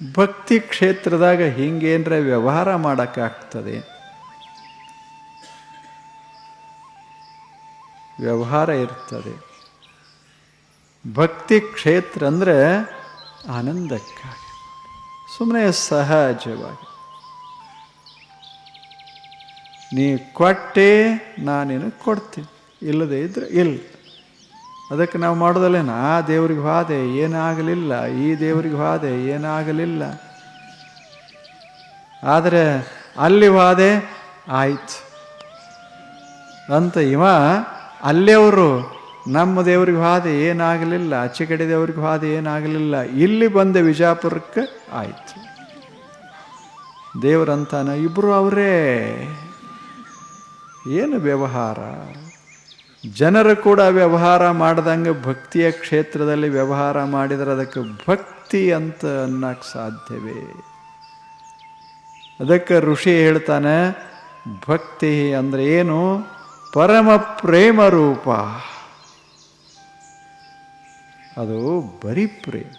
ಭಕ್ತಿ ಕ್ಷೇತ್ರದಾಗ ಹಿಂಗೇನ್ರ ವ್ಯವಹಾರ ಮಾಡೋಕ್ಕಾಗ್ತದೆ? ವ್ಯವಹಾರ ಇರ್ತದೆ. ಭಕ್ತಿ ಕ್ಷೇತ್ರ ಅಂದರೆ ಆನಂದಕ್ಕಾಗಿ, ಸುಮ್ಮನೆ ಸಹಜವಾಗಿ ನೀ ಕೊಟ್ಟೆ ನಾನೇನು ಕೊಡ್ತೀನಿ, ಇಲ್ಲದೆ ಇದ್ರೆ ಇಲ್ಲ. ಅದಕ್ಕೆ ನಾವು ಮಾಡೋದಲ್ಲೇನ, ಆ ದೇವ್ರಿಗೆ ಹೋದೆ ಏನಾಗಲಿಲ್ಲ, ಈ ದೇವ್ರಿಗೆ ಹೋದೆ ಏನಾಗಲಿಲ್ಲ, ಆದರೆ ಅಲ್ಲಿ ಹೋದೆ ಆಯ್ತು ಅಂತ ಇವ ಅಲ್ಲೇವರು ನಮ್ಮ ದೇವ್ರಿಗೆ ಹೋದೆ ಏನಾಗಲಿಲ್ಲ, ಆಚೆ ಕಡೆ ದೇವ್ರಿಗೆ ಹೋದೆ ಏನಾಗಲಿಲ್ಲ, ಇಲ್ಲಿ ಬಂದೆ ವಿಜಾಪುರಕ್ಕೆ ಆಯ್ತು. ದೇವರಂತಾನ ಇಬ್ಬರು ಅವರೇ. ಏನು ವ್ಯವಹಾರ? ಜನರು ಕೂಡ ವ್ಯವಹಾರ ಮಾಡ್ದಂಗೆ ಭಕ್ತಿಯ ಕ್ಷೇತ್ರದಲ್ಲಿ ವ್ಯವಹಾರ ಮಾಡಿದರೆ ಅದಕ್ಕೆ ಭಕ್ತಿ ಅಂತ ಅನ್ನಕ್ಕೆ ಸಾಧ್ಯವೇ? ಅದಕ್ಕೆ ಋಷಿ ಹೇಳ್ತಾನೆ, ಭಕ್ತಿ ಅಂದರೆ ಏನು? ಪರಮ ಪ್ರೇಮ ರೂಪ. ಅದು ಬರೀ ಪ್ರೇಮ.